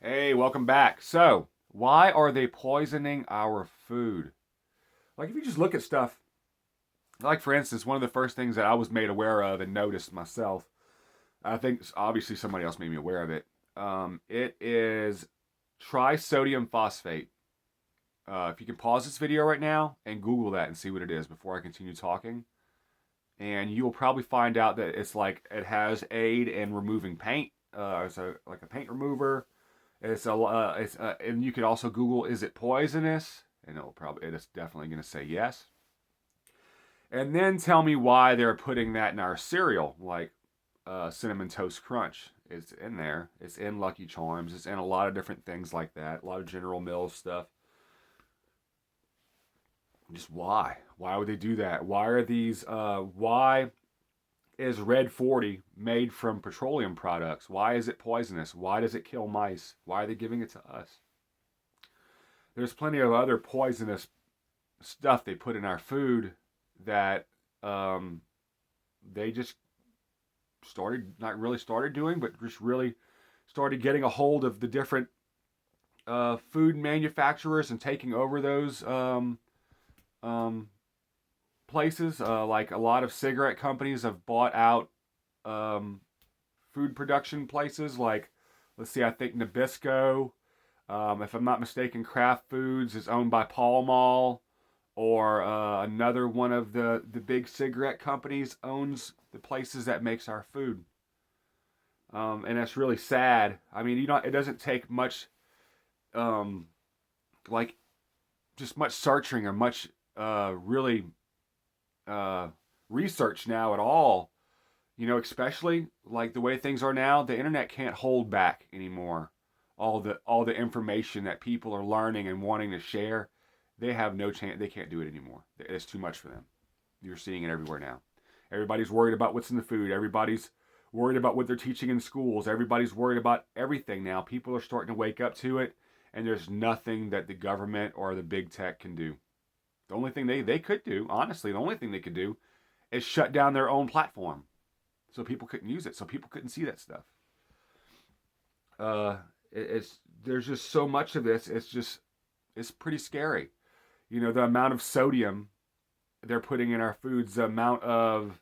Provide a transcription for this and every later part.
Hey, welcome back. So, why are they poisoning our food? Like, if you just look at stuff, like for instance, one of the first things that I was made aware of and noticed myself, I think obviously somebody else made me aware of it. It is trisodium phosphate. If you can pause this video right now and Google that and see what it is before I continue talking, and you will probably find out that it's like it has aid in removing paint. It's like a paint remover. And you could also Google, is it poisonous? And it's definitely going to say yes. And then tell me why they're putting that in our cereal, like cinnamon toast crunch. It's in there. It's in Lucky Charms. It's in a lot of different things like that. A lot of General Mills stuff. Just why? Why would they do that? Why are these? Why is Red 40 made from petroleum products? Why is it poisonous? Why does it kill mice? Why are they giving it to us? There's plenty of other poisonous stuff they put in our food that um, they just not really started doing, but just really started getting a hold of the different food manufacturers and taking over those um, places. Like a lot of cigarette companies have bought out um, food production places. Like, let's see, I think Nabisco. If I'm not mistaken, Kraft Foods is owned by Pall Mall, or another one of the big cigarette companies owns the places that makes our food. And that's really sad. I mean, it doesn't take much, um, like just much searching or much really uh, research now at all. Especially like the way things are now, the internet can't hold back anymore. All the information that people are learning and wanting to share, they have no chance. They can't do it anymore. It's too much for them. You're seeing it everywhere now. Everybody's worried about what's in the food. Everybody's worried about what they're teaching in schools. Everybody's worried about everything now. People are starting to wake up to it, and there's nothing that the government or the big tech can do. The only thing they could do, honestly, the only thing they could do is shut down their own platform so people couldn't use it, so people couldn't see that stuff. Uh, it's There's just so much of this. It's pretty scary. The amount of sodium they're putting in our foods, the amount of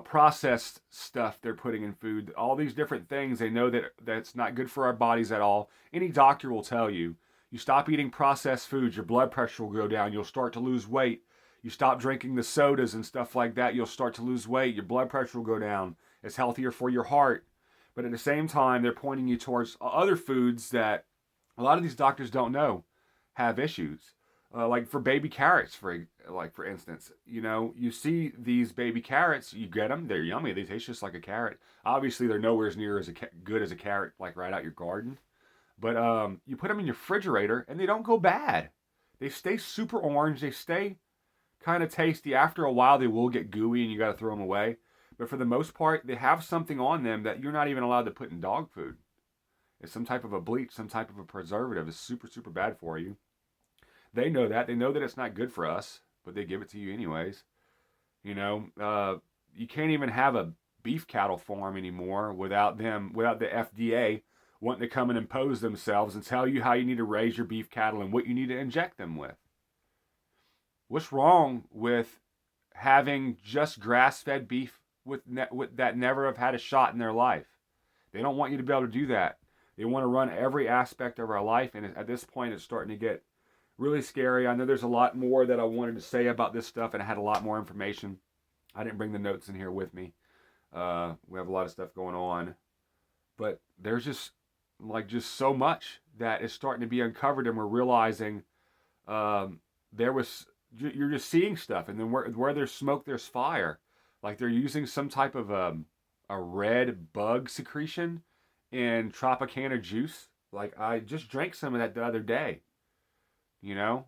processed stuff they're putting in food, all these different things. They know that that's not good for our bodies at all. Any doctor will tell you, you stop eating processed foods, your blood pressure will go down. You'll start to lose weight. You stop drinking the sodas and stuff like that, you'll start to lose weight. Your blood pressure will go down. It's healthier for your heart. But at the same time, they're pointing you towards other foods that a lot of these doctors don't know have issues. Like for baby carrots, for instance, you see these baby carrots, you get them, they're yummy, they taste just like a carrot. Obviously, they're nowhere near as good as a carrot, like right out your garden. But you put them in your refrigerator, and they don't go bad. They stay super orange. They stay kind of tasty. After a while, they will get gooey, and you got to throw them away. But for the most part, they have something on them that you're not even allowed to put in dog food. It's some type of a bleach, some type of a preservative. It's super, super bad for you. They know that. They know that it's not good for us, but they give it to you anyways. You can't even have a beef cattle farm anymore without the FDA wanting to come and impose themselves and tell you how you need to raise your beef cattle and what you need to inject them with. What's wrong with having just grass-fed beef with that never have had a shot in their life? They don't want you to be able to do that. They want to run every aspect of our life, and at this point, it's starting to get really scary. I know there's a lot more that I wanted to say about this stuff, and I had a lot more information. I didn't bring the notes in here with me. We have a lot of stuff going on, but there's just so much that is starting to be uncovered, and we're realizing there was you're just seeing stuff, and then where there's smoke, there's fire. Like they're using some type of a red bug secretion in Tropicana juice. Like I just drank some of that the other day. You know,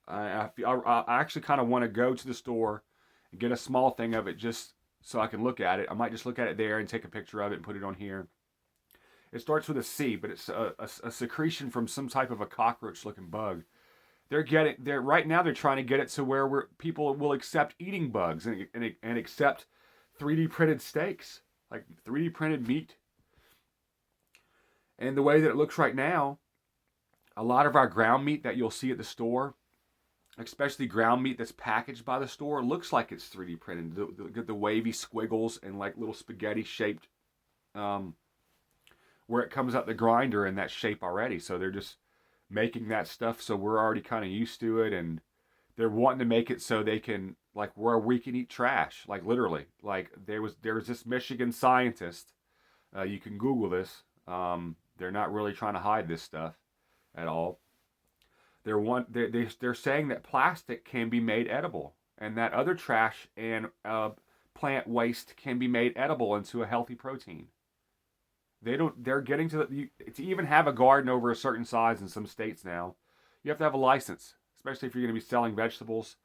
I actually kind of want to go to the store and get a small thing of it just so I can look at it. I might just look at it there and take a picture of it and put it on here. It starts with a C, but it's a secretion from some type of a cockroach-looking bug. They're right now they're trying to get it to where people will accept eating bugs and accept 3D printed steaks, like 3D printed meat. And the way that it looks right now, a lot of our ground meat that you'll see at the store, especially ground meat that's packaged by the store, looks like it's 3D printed. The wavy squiggles and like little spaghetti shaped, where it comes out the grinder in that shape already. So they're just making that stuff, so we're already kind of used to it, and they're wanting to make it so they can, like, where we can eat trash, like literally. Like there was this Michigan scientist. You can Google this. They're not really trying to hide this stuff at all. They're saying that plastic can be made edible, and that other trash and plant waste can be made edible into a healthy protein. They don't. They're getting to even have a garden over a certain size in some states now. You have to have a license, especially if you're going to be selling vegetables.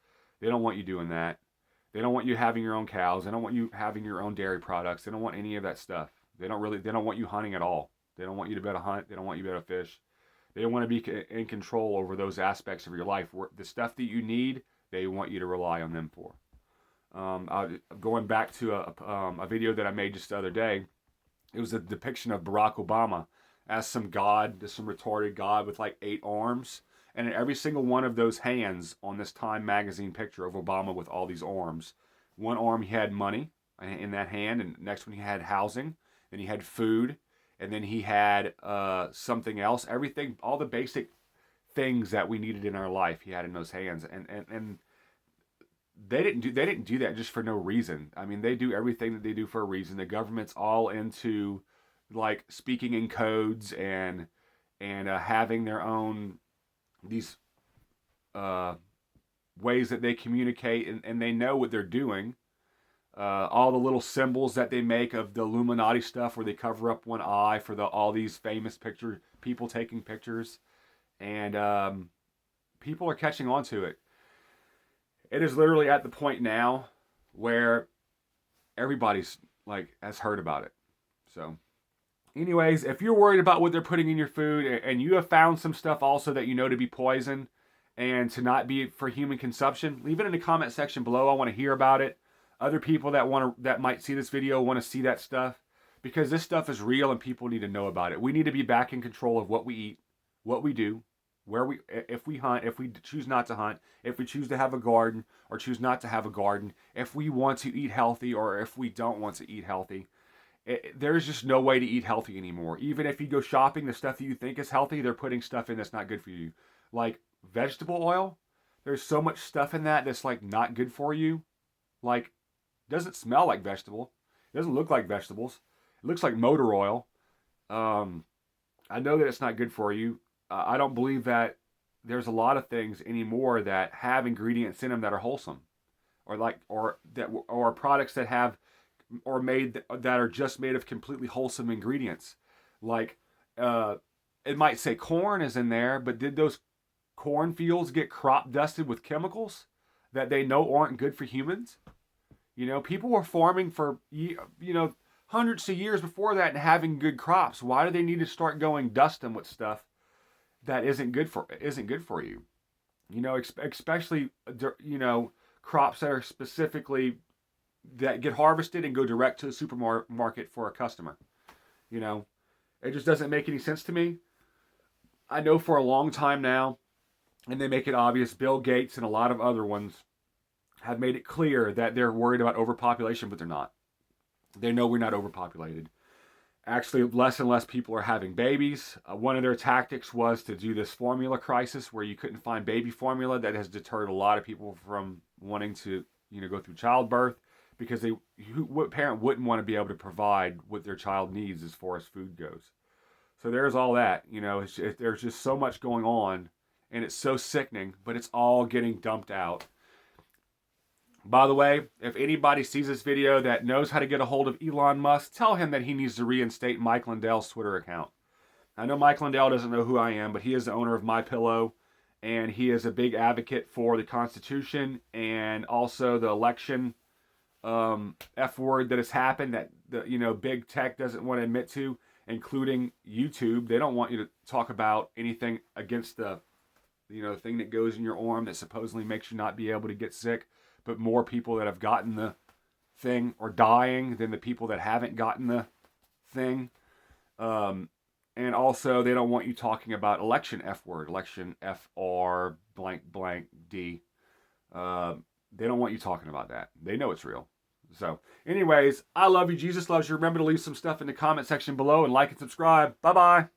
They don't want you doing that. They don't want you having your own cows. They don't want you having your own dairy products. They don't want any of that stuff. They don't want you hunting at all. They don't want you to be able to hunt. They don't want you to be able to fish. They don't want to be in control over those aspects of your life. The stuff that you need, they want you to rely on them for. Going back to a video that I made just the other day, it was a depiction of Barack Obama as some god, just some retarded god with like 8 arms. And in every single one of those hands on this Time magazine picture of Obama with all these arms, one arm he had money in that hand, and next one he had housing, and he had food, and then he had something else. Everything, all the basic things that we needed in our life, he had in those hands. And they didn't do that just for no reason. I mean, they do everything that they do for a reason. The government's all into like speaking in codes and having their own these ways that they communicate, and they know what they're doing. All the little symbols that they make of the Illuminati stuff, where they cover up one eye for all these famous people taking pictures, and people are catching on to it. It is literally at the point now where everybody's like has heard about it. So, anyways, if you're worried about what they're putting in your food, and you have found some stuff also that you know to be poison and to not be for human consumption, leave it in the comment section below. I want to hear about it. Other people that might see this video want to see that stuff, because this stuff is real and people need to know about it. We need to be back in control of what we eat, what we do, if we hunt, if we choose not to hunt, if we choose to have a garden or choose not to have a garden, if we want to eat healthy or if we don't want to eat healthy. There's just no way to eat healthy anymore. Even if you go shopping, the stuff that you think is healthy, they're putting stuff in that's not good for you. Like vegetable oil, there's so much stuff in that's like not good for you. Like, it doesn't smell like vegetable. It doesn't look like vegetables. It looks like motor oil. I know that it's not good for you. I don't believe that there's a lot of things anymore that have ingredients in them that are wholesome, or products that have or made that are just made of completely wholesome ingredients. Like it might say corn is in there, but did those cornfields get crop dusted with chemicals that they know aren't good for humans? You know, people were farming for hundreds of years before that and having good crops. Why do they need to start going dust them with stuff that isn't good for you? You know, especially crops that are specifically that get harvested and go direct to the supermarket for a customer. You know, it just doesn't make any sense to me. I know for a long time now, and they make it obvious, Bill Gates and a lot of other ones have made it clear that they're worried about overpopulation, but they're not. They know we're not overpopulated. Actually, less and less people are having babies. One of their tactics was to do this formula crisis where you couldn't find baby formula. That has deterred a lot of people from wanting to, go through childbirth, because what parent wouldn't want to be able to provide what their child needs as far as food goes? So there's all that. There's just so much going on, and it's so sickening, but it's all getting dumped out. By the way, if anybody sees this video that knows how to get a hold of Elon Musk, tell him that he needs to reinstate Mike Lindell's Twitter account. I know Mike Lindell doesn't know who I am, but he is the owner of MyPillow, and he is a big advocate for the Constitution and also the election F word that has happened that big tech doesn't want to admit to, including YouTube. They don't want you to talk about anything against the thing that goes in your arm that supposedly makes you not be able to get sick. But more people that have gotten the thing are dying than the people that haven't gotten the thing. And also, they don't want you talking about election F word, election FR blank blank D. They don't want you talking about that. They know it's real. So, anyways, I love you. Jesus loves you. Remember to leave some stuff in the comment section below and like and subscribe. Bye bye.